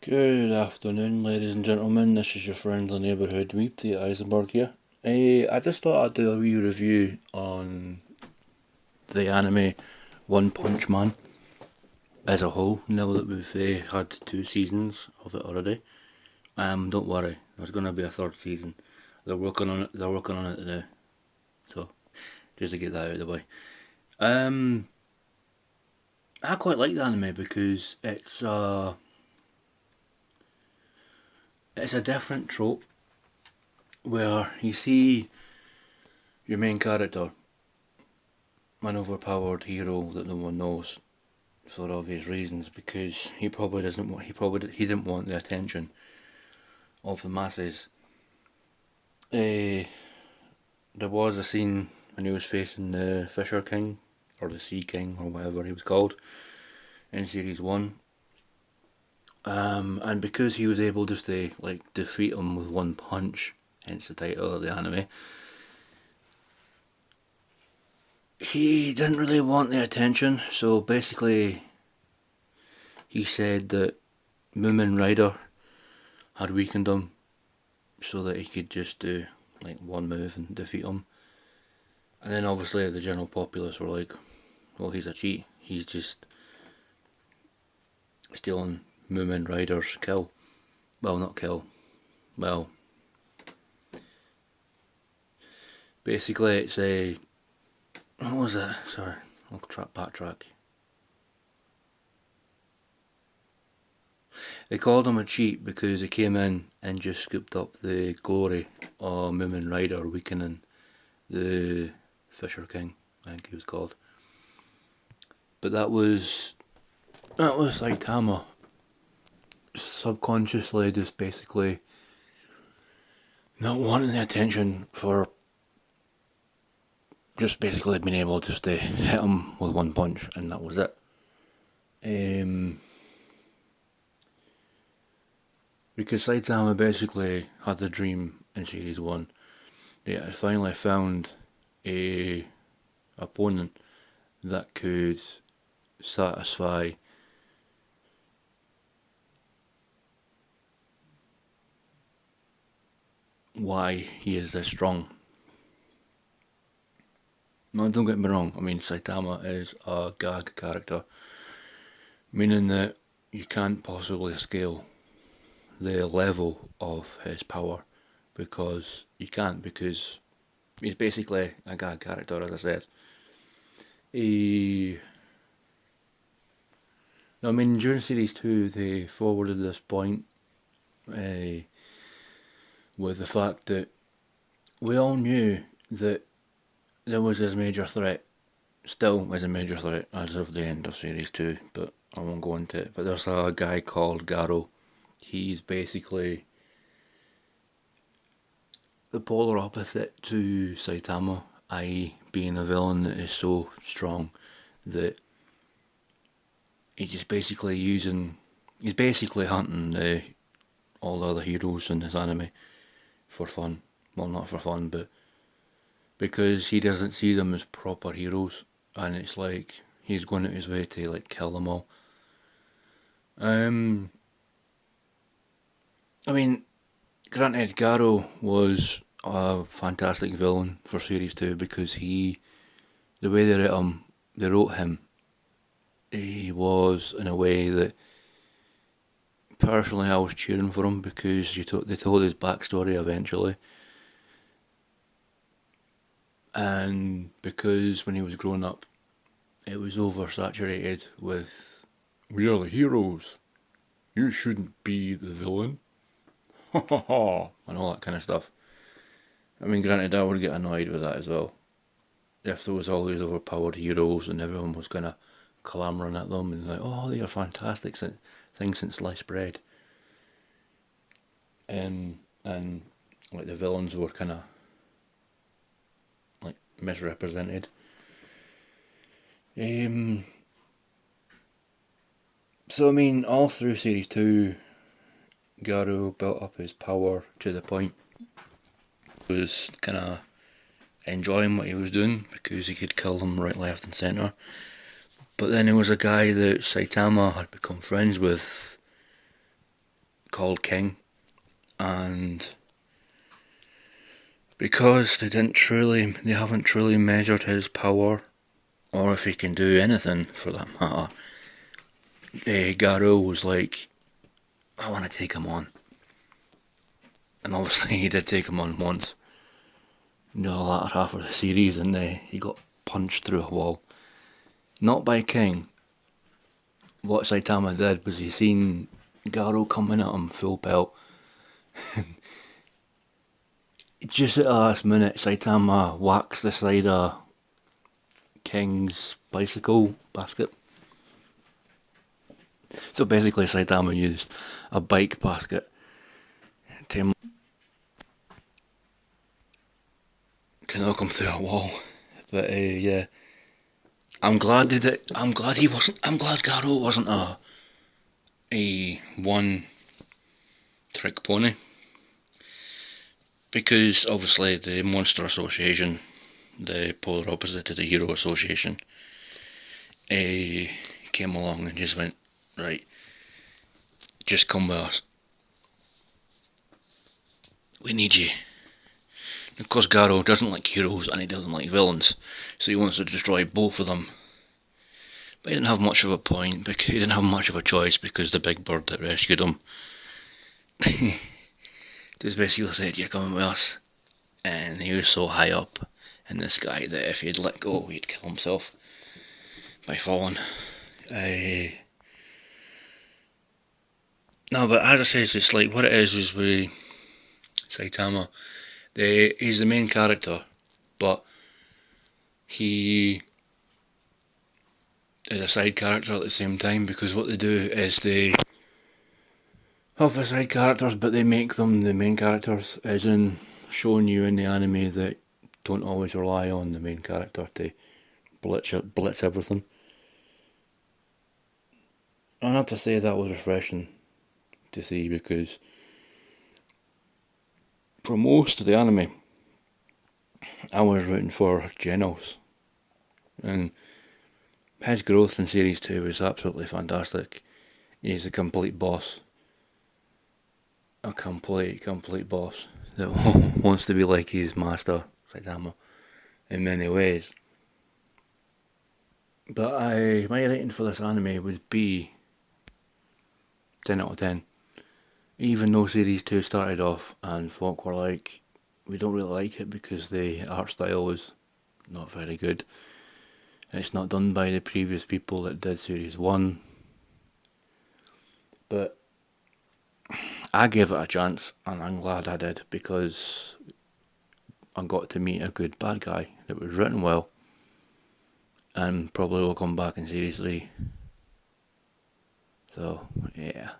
Good afternoon, ladies and gentlemen. This is your friendly neighbourhood weep, the Eisenberg here. I just thought I'd do a wee review on the anime One Punch Man as a whole. Now that we've had 2 seasons of it already, don't worry, there's going to be a third season. They're working on it. They're working on it now. So just to get that out of the way. I quite like the anime because it's a different trope where you see your main character, an overpowered hero that no one knows for obvious reasons, because he didn't want the attention of the masses. There was a scene when he was facing the Fisher King or the Sea King or whatever he was called in series 1. And because he was able just to defeat him with one punch, hence the title of the anime, he didn't really want the attention. So basically, he said that Moomin Rider had weakened him so that he could just do one move and defeat him. And then obviously the general populace were like, well, he's a cheat. He's just stealing Moomin Rider's kill. Well, not kill. Well, basically it's a... What was it? Sorry, I'll backtrack. They called him a cheat because he came in and just scooped up the glory of Moomin Rider weakening the Fisher King, I think he was called. But that was Saitama subconsciously just basically not wanting the attention for just basically being able just to hit him with one punch, and that was it. Because Saitama basically had the dream in series 1. They had finally found a opponent that could satisfy why he is this strong. Now, don't get me wrong, I mean, Saitama is a gag character, meaning that you can't possibly scale the level of his power, because you can't, because he's basically a gag character, as I said. I mean, during series 2 they forwarded this point with the fact that we all knew that there was this major threat, still is a major threat as of the end of series 2, but I won't go into it. But there's a guy called Garo. He's basically the polar opposite to Saitama, i.e. being a villain that is so strong that he's just basically he's basically hunting all the other heroes in this anime for fun. Well, not for fun, but because he doesn't see them as proper heroes, and it's like he's going out his way to kill them all. I mean, granted, Garo was a fantastic villain for series 2 because the way they wrote him, he was in a way that personally I was cheering for him, because they told his backstory eventually, and because when he was growing up it was oversaturated with "we are the heroes, you shouldn't be the villain," and all that kind of stuff. I mean, granted, I would get annoyed with that as well if there was all these overpowered heroes and everyone was kind of clamouring at them and oh, they are fantastic things since sliced bread, and the villains were kind of misrepresented. So I mean, all through series 2, Garo built up his power to the point he was kind of enjoying what he was doing because he could kill them right, left, and centre. But then there was a guy that Saitama had become friends with called King, and because they haven't truly measured his power, or if he can do anything for that matter, Garou was like, I want to take him on. And obviously he did take him on once, the latter half of the series, and he got punched through a wall. Not by King. What Saitama did was he seen Garou coming at him full pelt. Just at the last minute, Saitama whacks the side of King's bicycle basket. So basically Saitama used a bike basket to knock him through a wall. But yeah, I'm glad Garou wasn't a one trick pony, because obviously the Monster Association, the polar opposite to the Hero Association, came along and just went, right, just come with us. We need you. Of course, Garou doesn't like heroes and he doesn't like villains, so he wants to destroy both of them. But he didn't have much of a point, because he didn't have much of a choice, because the big bird that rescued him just basically said, you're coming with us. And he was so high up in the sky that if he'd let go, he'd kill himself by falling. No, but as I say, it's just like, what it is with Saitama, he's the main character, but he is a side character at the same time, because what they do is they have the side characters, but they make them the main characters, as in showing you in the anime that don't always rely on the main character to blitz everything. I have to say that was refreshing to see, because for most of the anime I was rooting for Genos, and his growth in series 2 was absolutely fantastic. He's a complete boss. A complete boss that wants to be like his master, Saitama, in many ways. But my rating for this anime would be 10 out of 10. Even though series 2 started off and folk were like, we don't really like it because the art style was not very good. It's not done by the previous people that did series 1. But I gave it a chance, and I'm glad I did, because I got to meet a good bad guy that was written well, and probably will come back in series 3. So yeah.